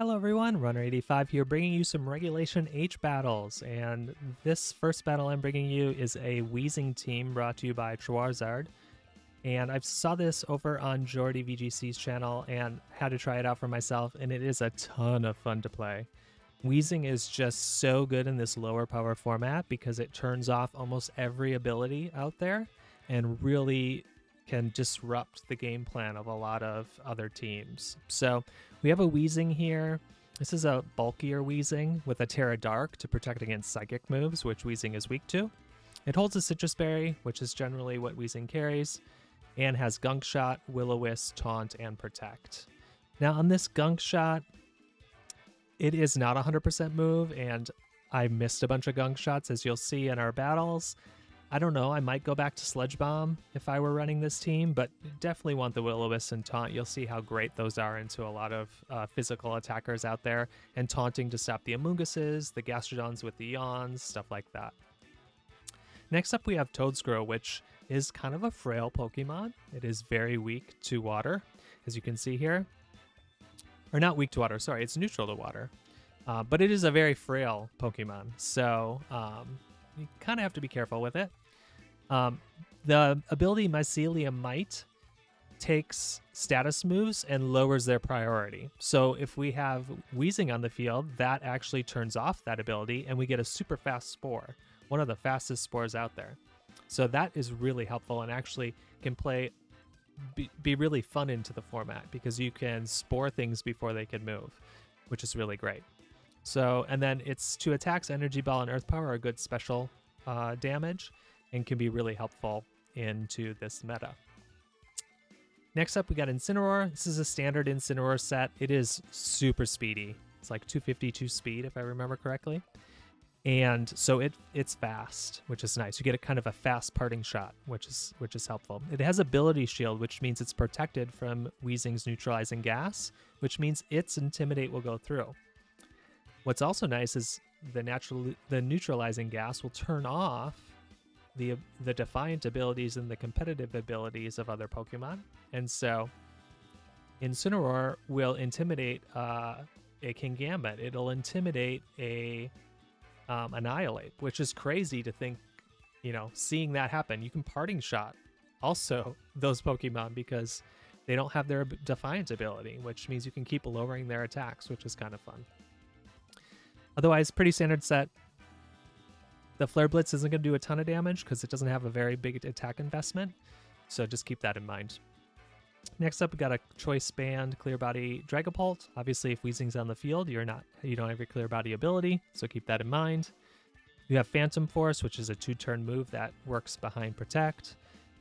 Hello everyone, Runner85 here bringing you some Regulation H battles, and this first battle I'm bringing you is a Weezing team brought to you by Chwarzerd, and I saw this over on Jordy VGC's channel and had to try it out for myself, and it is a ton of fun to play. Weezing is just so good in this lower power format because it turns off almost every ability out there and really can disrupt the game plan of a lot of other teams. So we have a Weezing here. This is a bulkier Weezing with a Tera Dark to protect against psychic moves, which Weezing is weak to. It holds a Sitrus berry, which is generally what Weezing carries, and has Gunk Shot, Will-O-Wisp, Taunt, and Protect. Now on this Gunk Shot, it is not a 100% move, and I missed a bunch of Gunk Shots, as you'll see in our battles. I don't know, I might go back to Sludge Bomb if I were running this team, but definitely want the Will-O-Wisp and Taunt. You'll see how great those are into a lot of physical attackers out there, and taunting to stop the Amoonguses, the Gastrodons with the Yawns, stuff like that. Next up we have Toedscruel, which is kind of a frail Pokemon. It is very weak to water, as you can see here. Or not weak to water, sorry, it's neutral to water. But it is a very frail Pokemon, so you kind of have to be careful with it. The ability Mycelium Might takes status moves and lowers their priority. So if we have Weezing on the field, that actually turns off that ability and we get a super fast Spore, one of the fastest Spores out there. So that is really helpful and actually can be really fun into the format because you can Spore things before they can move, which is really great. So, and then its two attacks, Energy Ball and Earth Power, are good special damage and can be really helpful into this meta. Next up, we got Incineroar. This is a standard Incineroar set. It is super speedy. It's like 252 speed, if I remember correctly. And so it's fast, which is nice. You get a kind of a fast parting shot, which is helpful. It has Ability Shield, which means it's protected from Weezing's Neutralizing Gas, which means its Intimidate will go through. What's also nice is the Neutralizing Gas will turn off the defiant abilities and the competitive abilities of other Pokemon. And so Incineroar will intimidate a Kingambit. It'll intimidate a Annihilate, which is crazy to think, you know, seeing that happen. You can parting shot also those Pokemon because they don't have their defiant ability, which means you can keep lowering their attacks, which is kind of fun. Otherwise, pretty standard set. The Flare Blitz isn't going to do a ton of damage because it doesn't have a very big attack investment, so just keep that in mind. Next up, we got a Choice Band Clear Body Dragapult. Obviously, if Weezing's on the field, you don't have your Clear Body ability, so keep that in mind. You have Phantom Force, which is a 2-turn move that works behind Protect.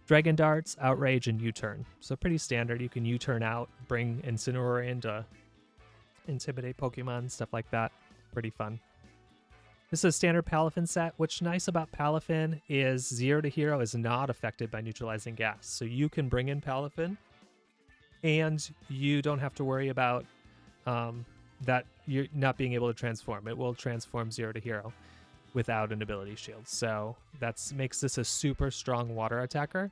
Dragon Darts, Outrage, and U-Turn. So pretty standard. You can U-turn out, bring Incineroar in to intimidate Pokemon, stuff like that. Pretty fun. This is a standard Palafin set. What's nice about Palafin is 0 to hero is not affected by Neutralizing Gas. So you can bring in Palafin and you don't have to worry about that you're not being able to transform. It will transform 0 to hero without an ability shield. So that makes this a super strong water attacker.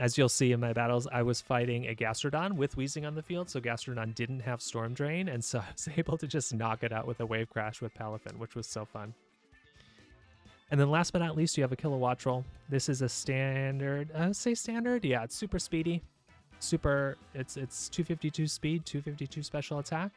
As you'll see in my battles, I was fighting a Gastrodon with Weezing on the field, so Gastrodon didn't have Storm Drain, and so I was able to just knock it out with a Wave Crash with Palafin, which was so fun. And then last but not least, you have a Kilowattrel. This is a standard, I would say standard? Yeah, it's super speedy. It's 252 speed, 252 special attack.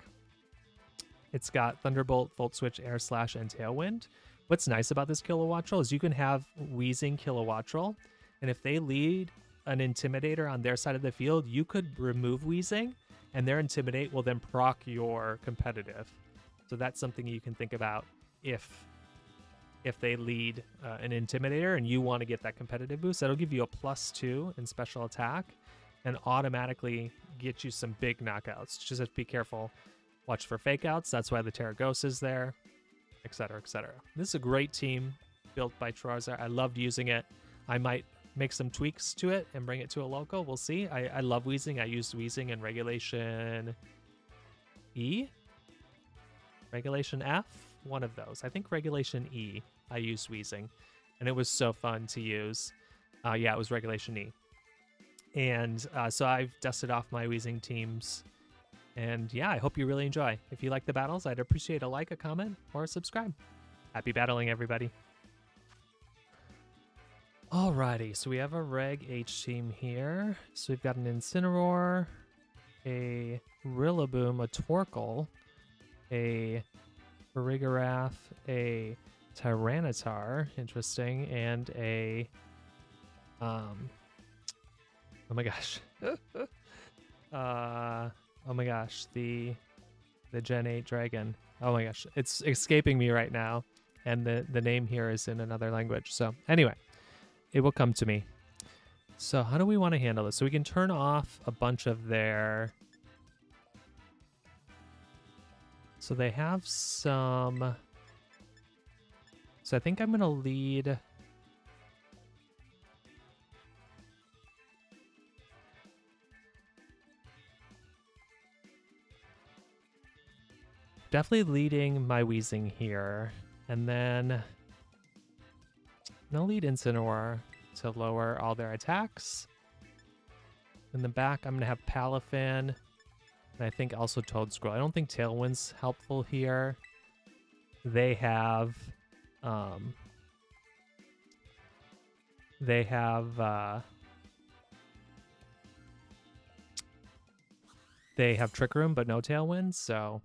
It's got Thunderbolt, Volt Switch, Air Slash, and Tailwind. What's nice about this Kilowattrel is you can have Weezing Kilowattrel, and if they lead an Intimidator on their side of the field, you could remove Weezing and their Intimidate will then proc your competitive. So that's something you can think about if they lead an Intimidator and you want to get that competitive boost. That'll give you a +2 in special attack and automatically get you some big knockouts. Just have to be careful. Watch for fake outs. That's why the Tera Ghost is there, etc., etc. This is a great team built by Chwarzerd. I loved using it. I might make some tweaks to it and bring it to a local. We'll see. I love Weezing. I used Weezing in Regulation E? Regulation F? One of those. I think Regulation E I used Weezing, and it was so fun to use. Yeah, it was Regulation E. And so I've dusted off my Weezing teams And yeah, I hope you really enjoy. If you like the battles, I'd appreciate a like, a comment, or a subscribe. Happy battling, everybody. Alrighty, so we have a Reg H team here. So we've got an Incineroar, a Rillaboom, a Torkoal, a Farigiraf, a Tyranitar, interesting, and a oh my gosh. Oh my gosh, the Gen 8 dragon. Oh my gosh, it's escaping me right now, and the name here is in another language. So anyway, it will come to me. So how do we want to handle this? So we can turn off a bunch of their... So they have some... So I think I'm going to lead... Definitely leading my Weezing here. And then I'm going to lead Incineroar to lower all their attacks. In the back, I'm going to have Palafin. And I think also Toedscruel. I don't think Tailwind's helpful here. They have... They have Trick Room, but no Tailwind, so...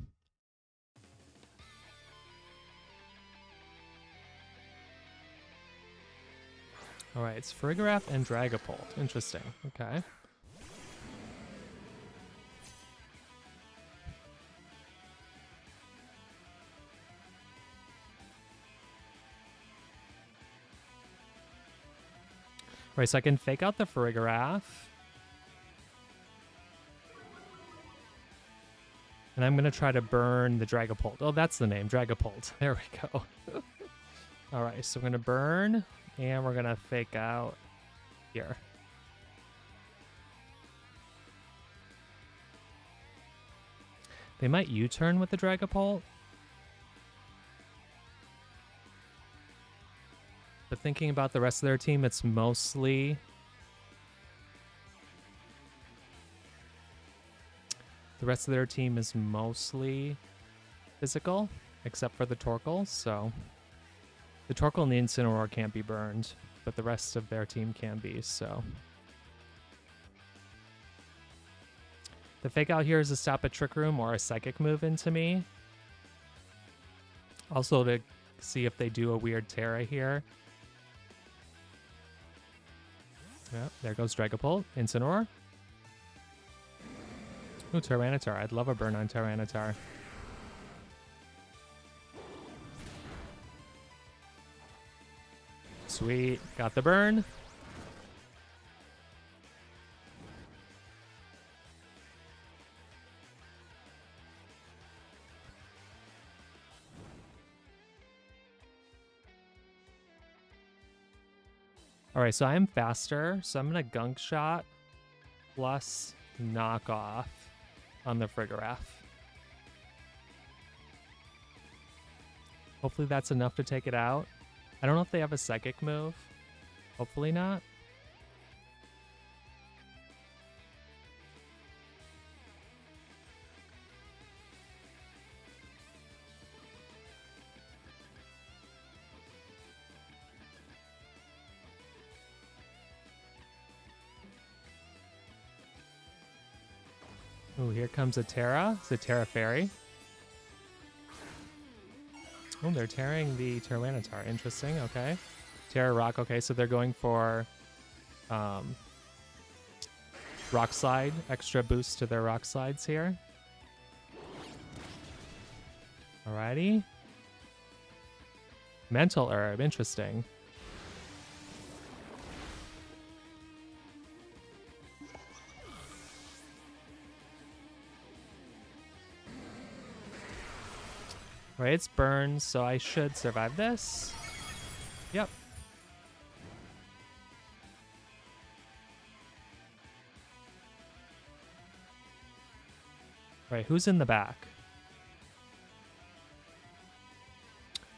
Alright, it's Farigiraf and Dragapult. Interesting. Okay. Right, so I can fake out the Farigiraf. And I'm going to try to burn the Dragapult. Oh, that's the name, Dragapult. There we go. Alright, so we're going to burn, and we're going to fake out here. They might U-turn with the Dragapult. But thinking about the rest of their team, it's mostly... The rest of their team is mostly physical, except for the Torkoal, so... The Torkoal and the Incineroar can't be burned, but the rest of their team can be, so... The fake out here is to stop a Trick Room or a Psychic move into me. Also to see if they do a weird Tera here. Yep, there goes Dragapult, Incineroar. Ooh, Tyranitar. I'd love a burn on Tyranitar. Sweet. Got the burn. Alright, so I'm faster, so I'm going to Gunk Shot plus Knockoff on the Farigiraf. Hopefully that's enough to take it out. I don't know if they have a Psychic move. Hopefully not. Oh, here comes a Tera. It's a Tera Fairy. Oh, they're tearing the Tyranitar. Interesting. Okay. Tera Rock. Okay, so they're going for Rock Slide. Extra boost to their Rock Slides here. Alrighty. Mental Herb. Interesting. Right, it's burned, so I should survive this. Yep. Right, who's in the back?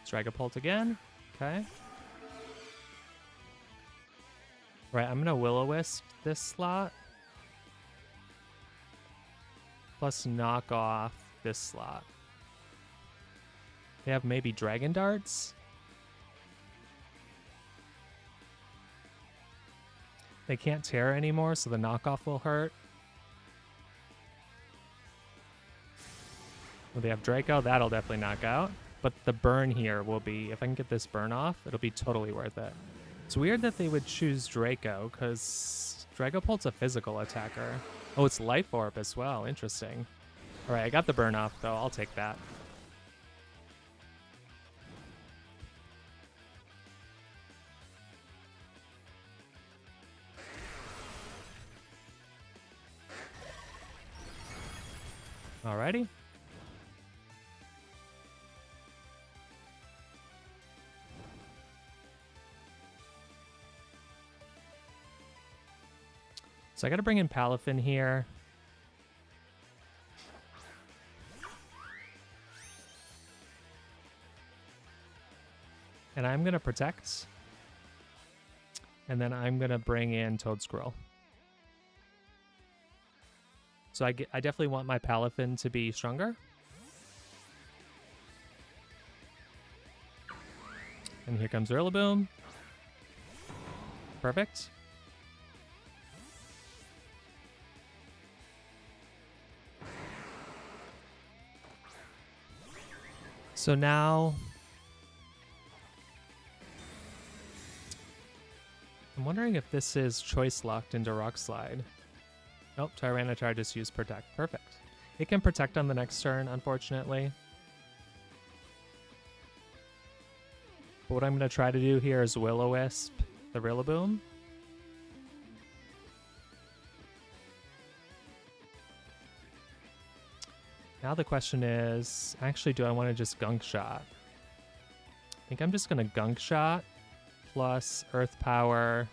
Dragapult again. Okay. Right, I'm gonna Will-O-Wisp this slot. plus knock off this slot. They have maybe Dragon Darts? They can't Tera anymore, so the knockoff will hurt. Well, they have Draco, that'll definitely knock out. But the burn here will be, if I can get this burn off, it'll be totally worth it. It's weird that they would choose Draco, because Dragapult's a physical attacker. Oh, it's Life Orb as well, interesting. Alright, I got the burn off, though, I'll take that. Alrighty. So I gotta bring in Palafin here. And I'm gonna protect. And then I'm gonna bring in Toedscruel. So I definitely want my Palafin to be stronger. And here comes Rillaboom. Perfect. So now I'm wondering if this is choice locked into Rock Slide. Nope, Tyranitar just used Protect. Perfect. It can Protect on the next turn, unfortunately. But what I'm going to try to do here is Will-O-Wisp the Rillaboom. Now the question is, actually, do I want to just Gunk Shot? I think I'm just going to Gunk Shot plus Earth Power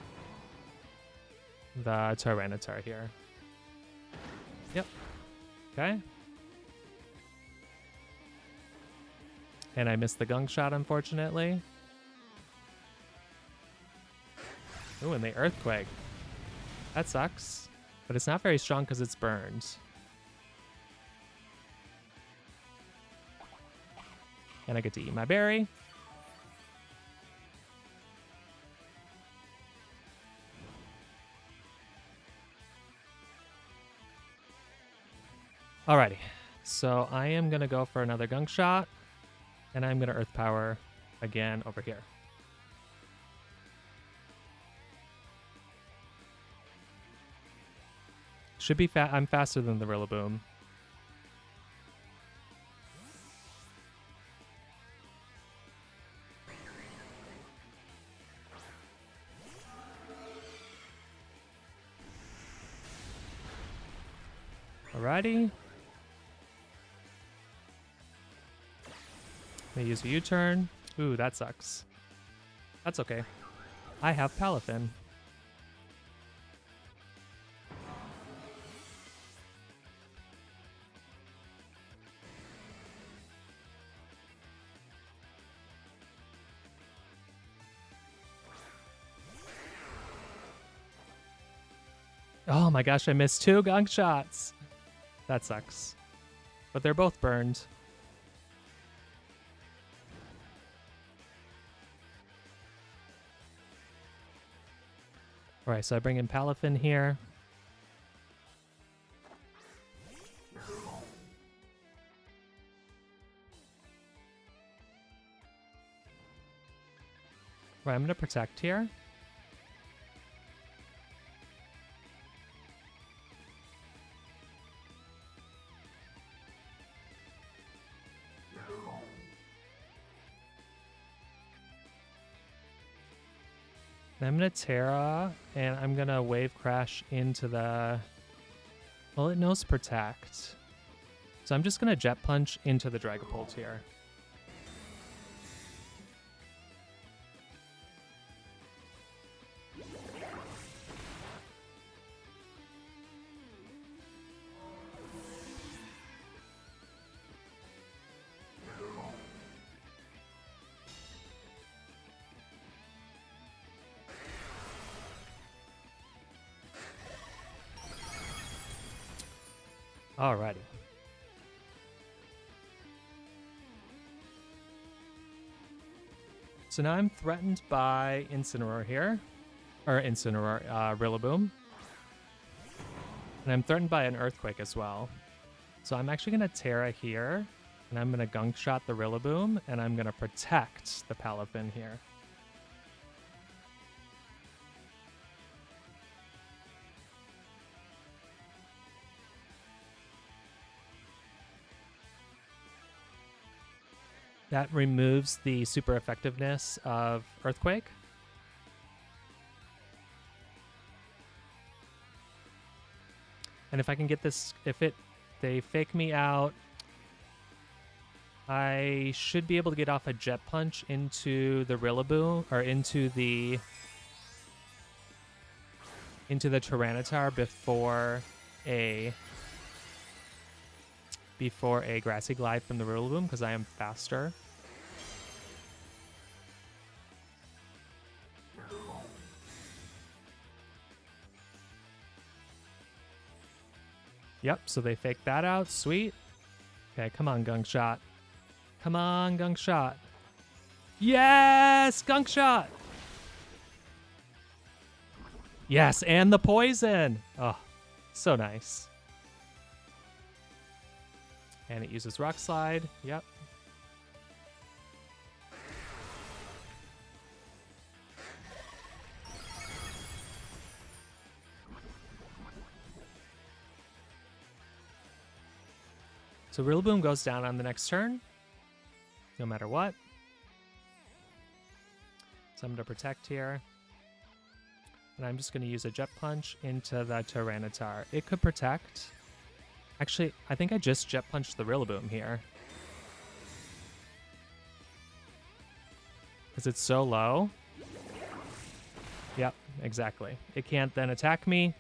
the Tyranitar here. Yep. Okay. And I missed the Gunk Shot, unfortunately. Ooh, and the Earthquake. That sucks. But it's not very strong because it's burned. And I get to eat my berry. Alrighty, so I am going to go for another Gunk Shot, and I'm going to Earth Power again over here. Should be I'm faster than the Rillaboom. Alrighty. They use a U-turn. Ooh, that sucks. That's okay. I have Palafin. Oh my gosh, I missed 2 Gunk Shots. That sucks. But they're both burned. Alright, so I bring in Palafin here. Right, I'm going to protect here. I'm going to Tera, and I'm going to Wave Crash into the... Well, it knows Protect. So I'm just going to Jet Punch into the Dragapult here. Alrighty. So now I'm threatened by Incineroar here. Or Incineroar, Rillaboom. And I'm threatened by an Earthquake as well. So I'm actually going to Tera here. And I'm going to Gunk Shot the Rillaboom. And I'm going to protect the Palafin here. That removes the super effectiveness of Earthquake. And if I can get this, they fake me out, I should be able to get off a Jet Punch into the Rillaboom, or into the Tyranitar before a Grassy Glide from the Rillaboom, because I am faster. Yep, so they faked that out. Sweet. Okay, come on, Gunk Shot. Come on, Gunk Shot. Yes, Gunk Shot. Yes, and the poison. Oh, so nice. And it uses Rock Slide. Yep. So Rillaboom goes down on the next turn, no matter what. So I'm going to protect here. And I'm just going to use a Jet Punch into the Tyranitar. It could protect. Actually, I think I just Jet Punched the Rillaboom here. Because it's so low. Yep, exactly. It can't then attack me.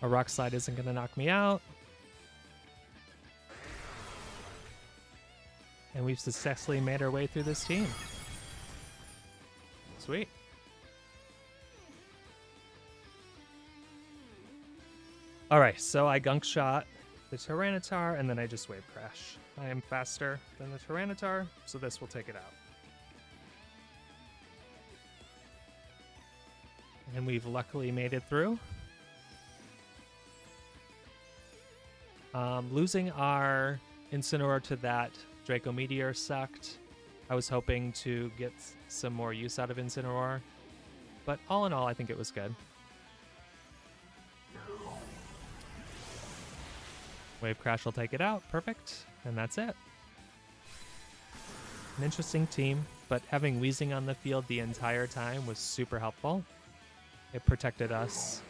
A Rock Slide isn't going to knock me out. And we've successfully made our way through this team. Sweet. Alright, so I Gunk Shot the Tyranitar, and then I just Wave Crash. I am faster than the Tyranitar, so this will take it out. And we've luckily made it through. Losing our Incineroar to that Draco Meteor sucked. I was hoping to get some more use out of Incineroar, but all in all, I think it was good. Wave Crash will take it out. Perfect. And that's it. An interesting team, but having Weezing on the field the entire time was super helpful. It protected us.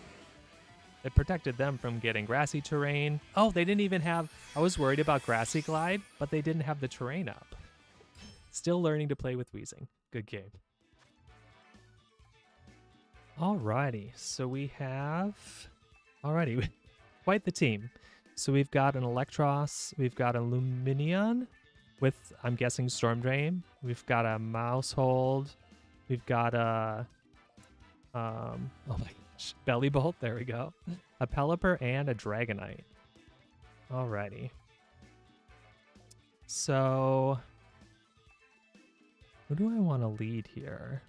It protected them from getting grassy terrain. Oh, they didn't even have... I was worried about Grassy Glide, but they didn't have the terrain up. Still learning to play with Weezing. Good game. Alrighty, so we have... Alrighty, quite the team. So we've got an Electros, we've got a Lumineon with, I'm guessing, Storm Drain. We've got a Mousehold. We've got a... oh my gosh, Belly Bolt, there we go. A Pelipper and a Dragonite. Alrighty. So... who do I want to lead here?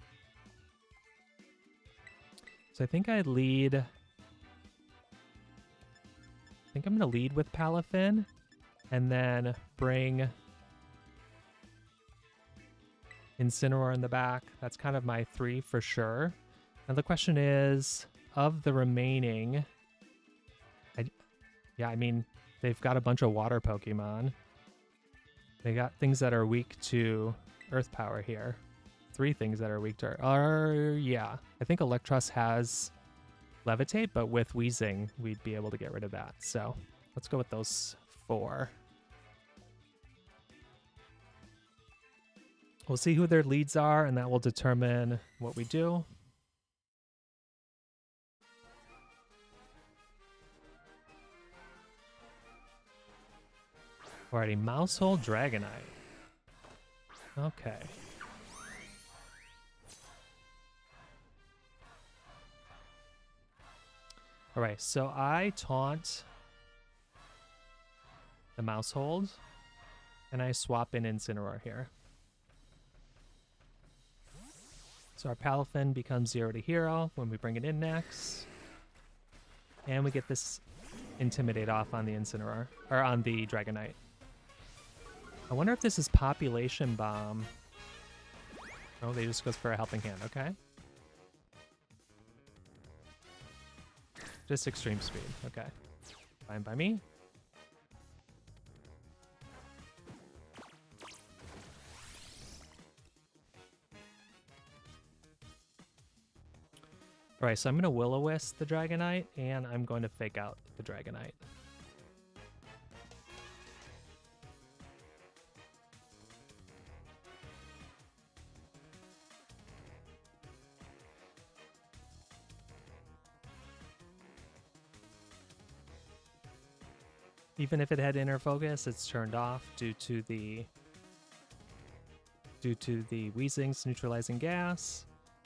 So I think I'd lead... I think I'm going to lead with Palafin and then bring Incineroar in the back. That's kind of my 3 for sure. And the question is, of the remaining... I mean, they've got a bunch of water Pokemon. They got things that are weak to Earth Power here. 3 things that are weak to yeah. I think Electros has Levitate, but with Weezing, we'd be able to get rid of that. So let's go with those 4. We'll see who their leads are, and that will determine what we do. Alrighty, Mousehold Dragonite. Okay. Alright, so I taunt the Mousehold. And I swap in Incineroar here. So our Palafin becomes 0 to hero when we bring it in next. And we get this Intimidate off on the Incineroar, or on the Dragonite. I wonder if this is Population Bomb. Oh, they just goes for a Helping Hand, okay. Just Extreme Speed, okay. Fine by me. Alright, so I'm going to Will-O-Wisp the Dragonite, and I'm going to Fake Out the Dragonite. Even if it had Inner Focus, it's turned off due to the Weezing's Neutralizing Gas.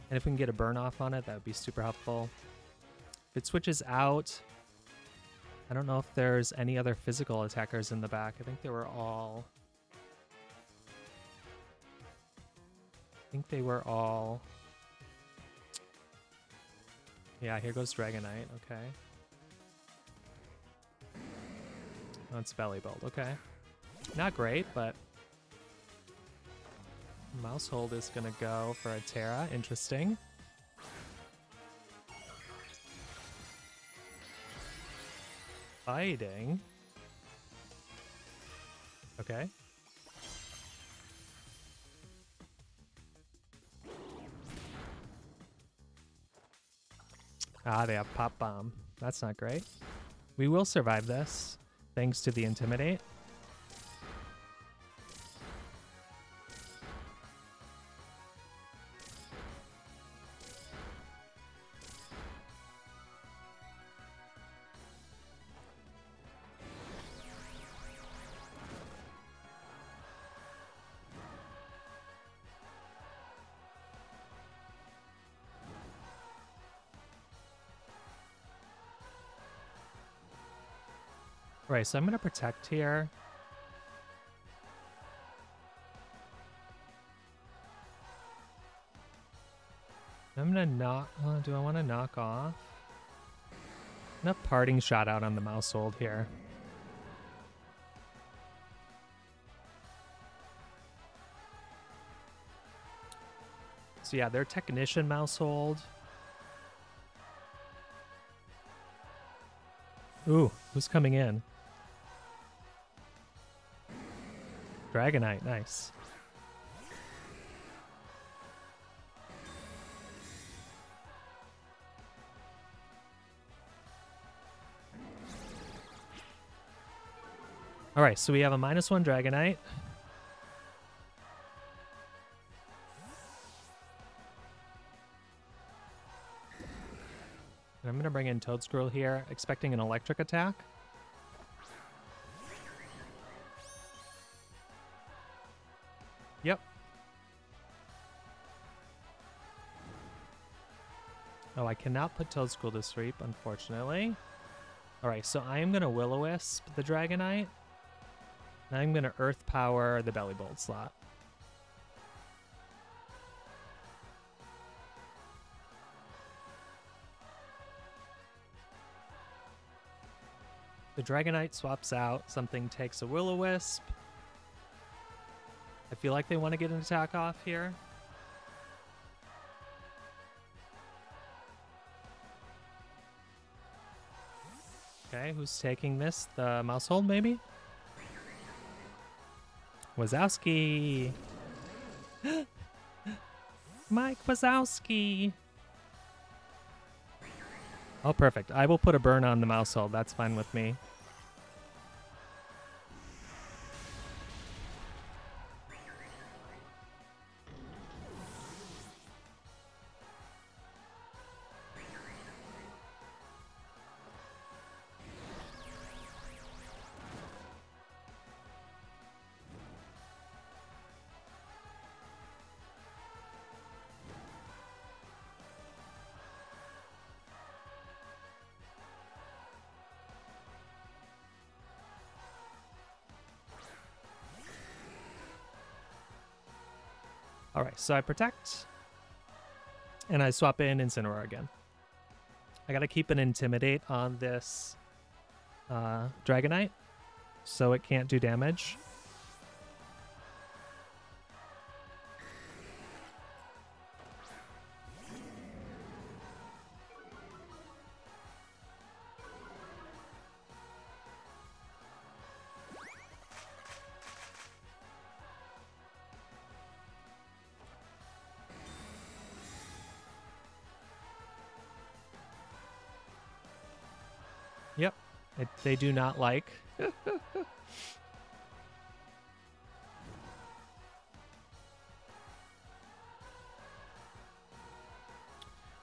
And if we can get a burn off on it, that would be super helpful. If it switches out, I don't know if there's any other physical attackers in the back. I think they were all... Yeah, here goes Dragonite, okay. Oh, it's Belly Bolt, okay. Not great, but... Mousehold is gonna go for a Tera. Interesting. Fighting. Okay. Ah, they have Pop Bomb. That's not great. We will survive this, thanks to the Intimidate. Right, so I'm going to protect here. I'm going to knock... do I want to knock off? I'm going to Parting Shot out on the Mousehold here. So yeah, they're Technician Mousehold. Ooh, who's coming in? Dragonite, nice. All right, so we have a -1 Dragonite. And I'm going to bring in Toedscruel here, expecting an electric attack. Yep. Oh, I cannot put Toedscruel to sleep, unfortunately. Alright, so I am going to Will-O-Wisp the Dragonite. And I'm going to Earth Power the Belly Bolt slot. The Dragonite swaps out, something takes a Will-O-Wisp. I feel like they want to get an attack off here. Okay, who's taking this? The Mousehold, maybe? Wazowski! Mike Wazowski! Oh, perfect. I will put a burn on the Mousehold. That's fine with me. Alright, so I protect. And I swap in Incineroar again. I gotta keep an Intimidate on this Dragonite, so it can't do damage. Yep, they do not like.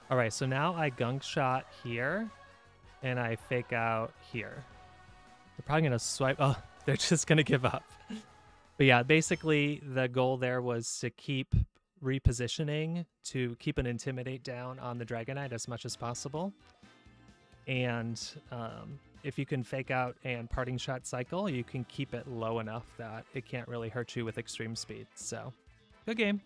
All right, so now I Gunk Shot here, and I Fake Out here. They're probably gonna swipe. Oh, they're just gonna give up. But yeah, basically the goal there was to keep repositioning to keep an Intimidate down on the Dragonite as much as possible. And if you can Fake Out and Parting Shot cycle, you can keep it low enough that it can't really hurt you with extreme speed. So, good game.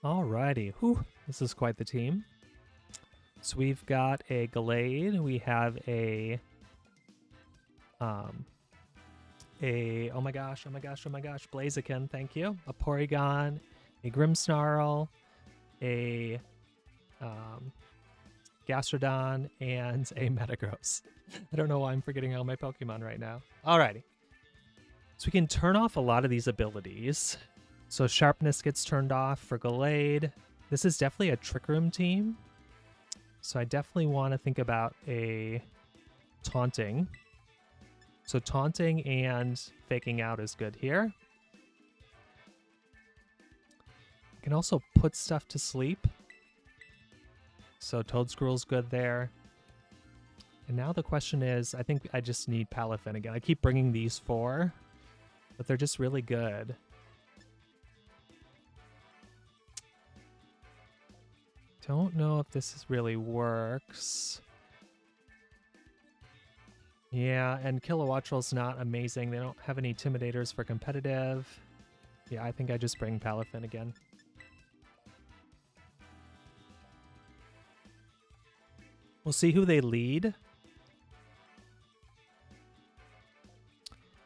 Alrighty, whew, this is quite the team. So we've got a Gallade, we have a oh my gosh, Blaziken, thank you. A Porygon, a Grimmsnarl, a Gastrodon, and a Metagross. I don't know why I'm forgetting all my Pokemon right now. Alrighty. So we can turn off a lot of these abilities. So Sharpness gets turned off for Gallade. This is definitely a Trick Room team. So I definitely want to think about a Taunting. So Taunting and Faking Out is good here. I can also put stuff to sleep. So Toedscruel's good there. And now the question is, I think I just need Palafin again. I keep bringing these four, but they're just really good. Don't know if this really works. Yeah, and Kilowattrel's not amazing. They don't have any Intimidators for competitive. Yeah, I think I just bring Palafin again. We'll see who they lead.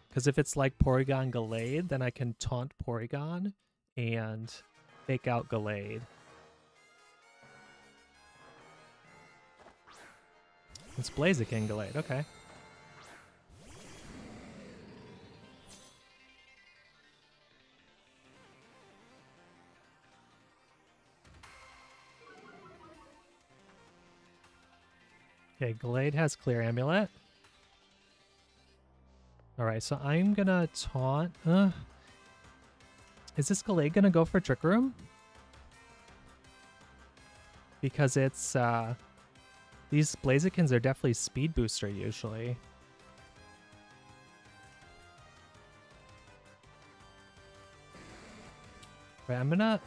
Because if it's like Porygon Gallade, then I can taunt Porygon and Fake Out Gallade. It's Blaziken Gallade, okay. Okay, Gallade has Clear Amulet. Alright, so I'm gonna taunt. Is this Gallade gonna go for Trick Room? Because it's these Blazikens are definitely speed booster usually. Right, I'm gonna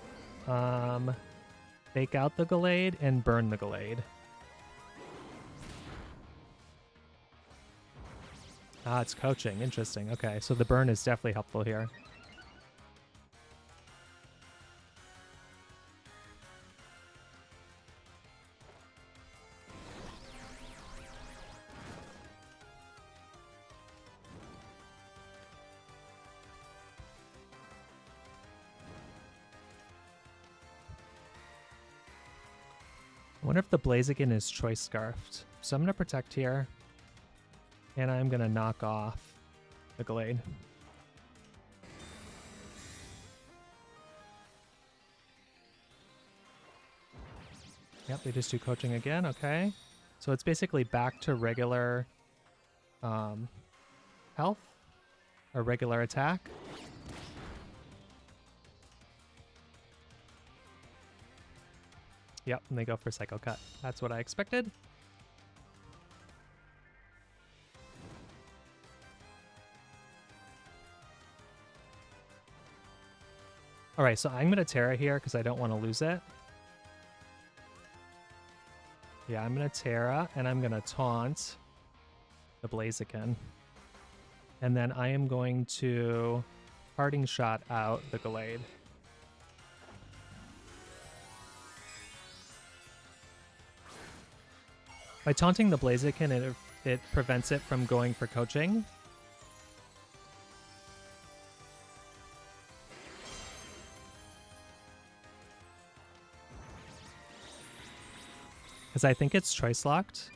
Fake Out the Gallade and burn the Gallade. Ah, it's coaching. Interesting. Okay, so the burn is definitely helpful here. I wonder if the Blaziken is Choice Scarfed. So I'm going to protect here. And I'm going to knock off the Gallade. Yep, they just do coaching again. Okay. So it's basically back to regular health or regular attack. Yep, and they go for Psycho Cut. That's what I expected. All right, so I'm going to Tera here because I don't want to lose it. Yeah, I'm going to Tera, and I'm going to Taunt the Blaziken. And then I am going to parting shot out the Gallade. By taunting the Blaziken, it prevents it from going for coaching. Because I think it's choice locked.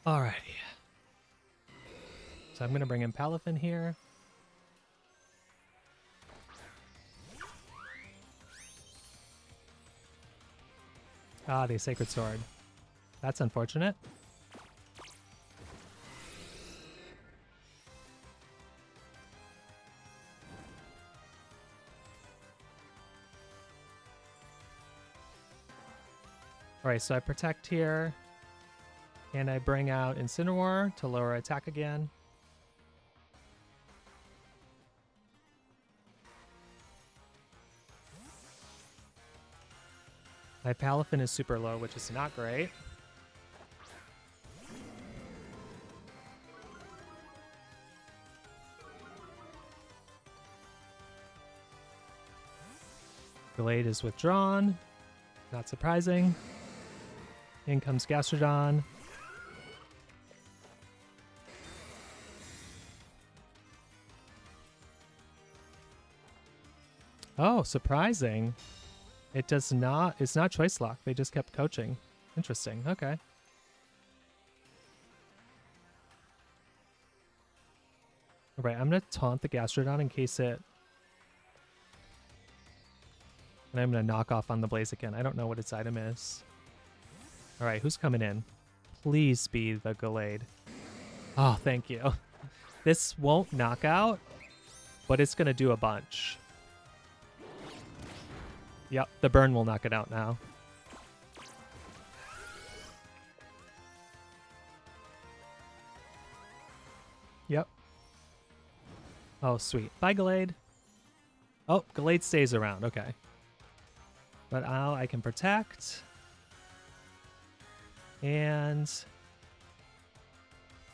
Alrighty. So I'm going to bring in Palafin here. Ah, the Sacred Sword. That's unfortunate. Alright, so I protect here. And I bring out Incineroar to lower attack again. My Palafin is super low, which is not great. Gallade is withdrawn. Not surprising. In comes Gastrodon. Oh, surprising. It does not, it's not choice lock. They just kept coaching. Interesting. Okay. All right, I'm going to taunt the Gastrodon in case it... And I'm going to knock off on the Blaziken. I don't know what its item is. All right, who's coming in? Please be the Gallade. Oh, thank you. This won't knock out, but it's going to do a bunch. Yep, the burn will knock it out now. Yep. Oh, sweet. Bye, Gallade. Oh, Gallade stays around. Okay. But now I can protect. And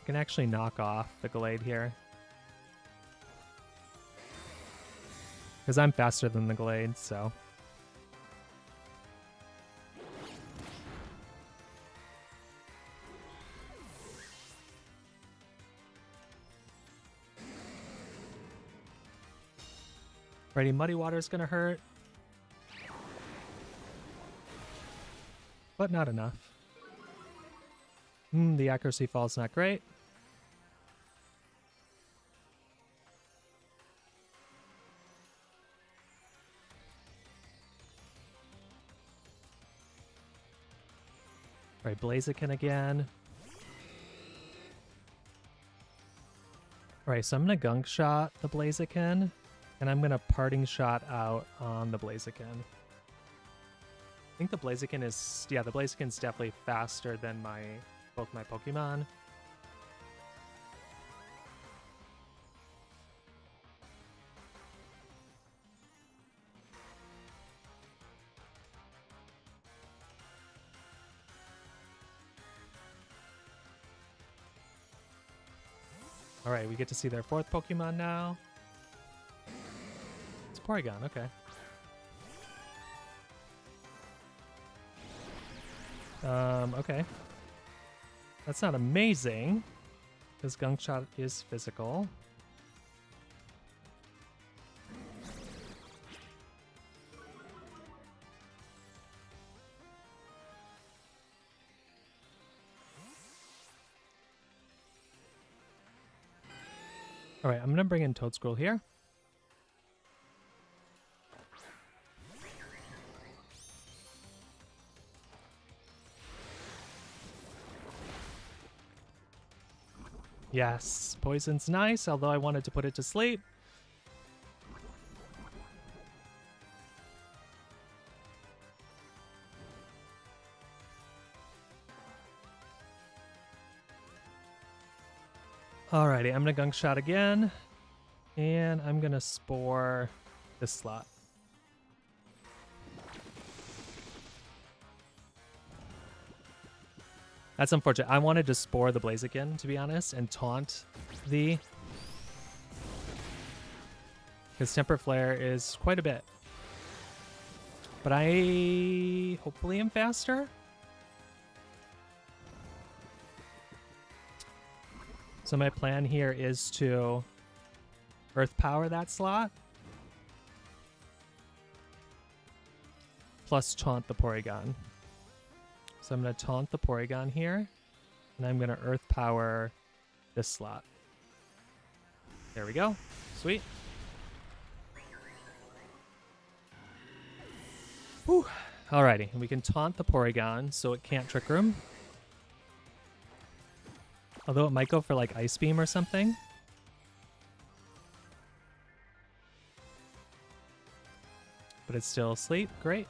I can actually knock off the Gallade here. Because I'm faster than the Gallade, so... Ready, Muddy Water is going to hurt. But not enough. The accuracy fall is not great. All right, Blaziken again. All right, so I'm going to Gunk Shot the Blaziken. And I'm going to parting shot out on the Blaziken. I think the Blaziken is... Yeah, the Blaziken's definitely faster than both my Pokemon. Alright, we get to see their fourth Pokemon now. Porygon, okay. Okay. That's not amazing, because Gunk Shot is physical. Alright, I'm gonna bring in Toedscruel here. Yes, poison's nice, although I wanted to put it to sleep. Alrighty, I'm gonna Gunk Shot again. And I'm gonna Spore this slot. That's unfortunate. I wanted to Spore the Blaziken, to be honest, and taunt the... because Temper Flare is quite a bit. But I hopefully am faster. So my plan here is to Earth Power that slot. Plus taunt the Porygon. So I'm going to taunt the Porygon here. And I'm going to Earth Power this slot. There we go. Sweet. Whew. Alrighty. And we can taunt the Porygon so it can't Trick Room. Although it might go for like Ice Beam or something. But it's still asleep. Great.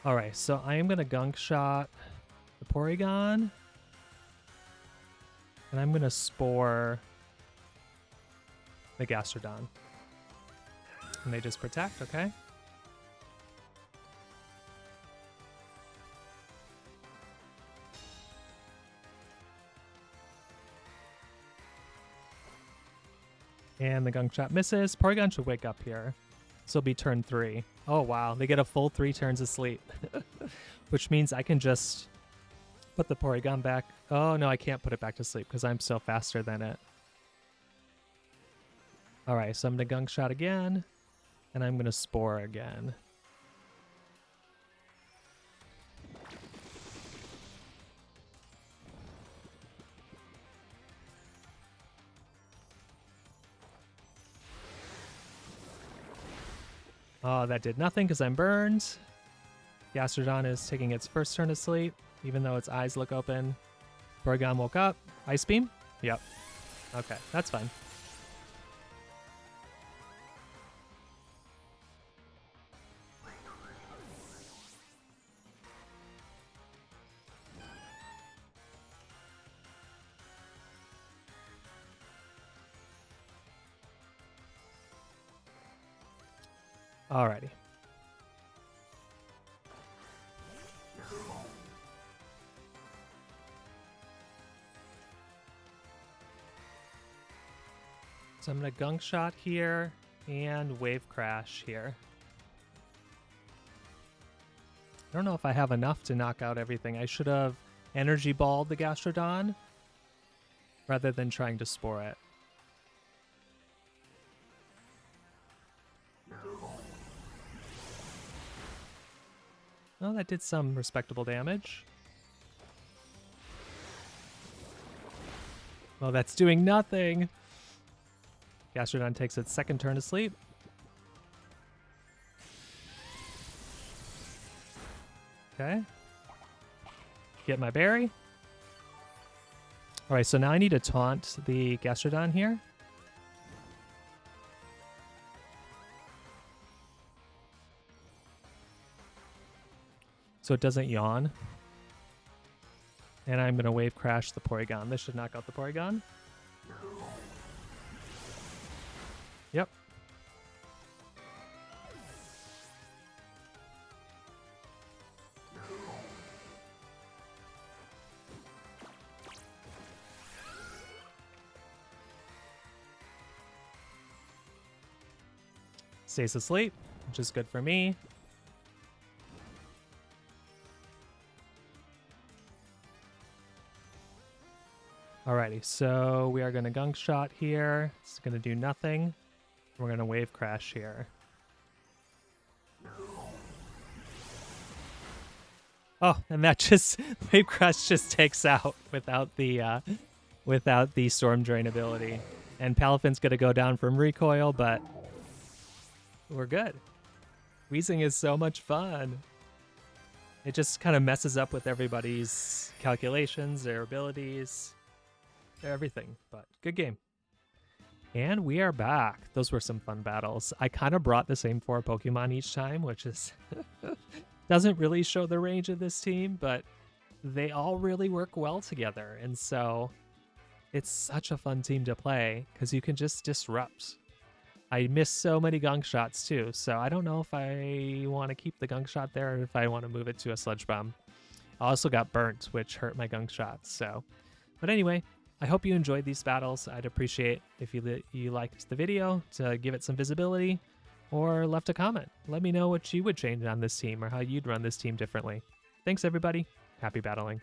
Alright, so I am going to Gunk Shot the Porygon. And I'm going to Spore the Gastrodon. And they just protect, okay? And the Gunk Shot misses. Porygon should wake up here. This will be turn 3. Oh, wow. They get a full 3 turns of sleep. Which means I can just put the Porygon back. Oh, no, I can't put it back to sleep because I'm still faster than it. All right, so I'm going to Gunk Shot again. And I'm going to Spore again. Oh, that did nothing because I'm burned. Gastrodon is taking its first turn of sleep, even though its eyes look open. Porygon woke up. Ice Beam? Yep. Okay, that's fine. Alrighty. So I'm going to Gunk Shot here and Wave Crash here. I don't know if I have enough to knock out everything. I should have Energy Balled the Gastrodon rather than trying to Spore it. Oh, that did some respectable damage. Well, that's doing nothing. Gastrodon takes its second turn to sleep. Okay. Get my berry. All right, so now I need to taunt the Gastrodon here. So it doesn't yawn. And I'm going to Wave Crash the Porygon. This should knock out the Porygon. Yep. Stays asleep, which is good for me. Alrighty, so we are going to Gunk Shot here. It's going to do nothing. We're going to Wave Crash here. Oh, and that just Wave Crash just takes out without the Storm Drain ability. And Palafin's going to go down from recoil, but we're good. Weezing is so much fun. It just kind of messes up with everybody's calculations, their abilities, everything, but good game. And we are back. Those were some fun battles. I kind of brought the same 4 Pokemon each time, which is doesn't really show the range of this team, but they all really work well together. And so it's such a fun team to play because you can just disrupt. I missed so many Gunk Shots too, so I don't know if I want to keep the Gunk Shot there or if I want to move it to a Sludge Bomb. I also got burnt, which hurt my Gunk Shots. So, but anyway, I hope you enjoyed these battles. I'd appreciate if you liked the video to give it some visibility or left a comment. Let me know what you would change on this team or how you'd run this team differently. Thanks, everybody. Happy battling.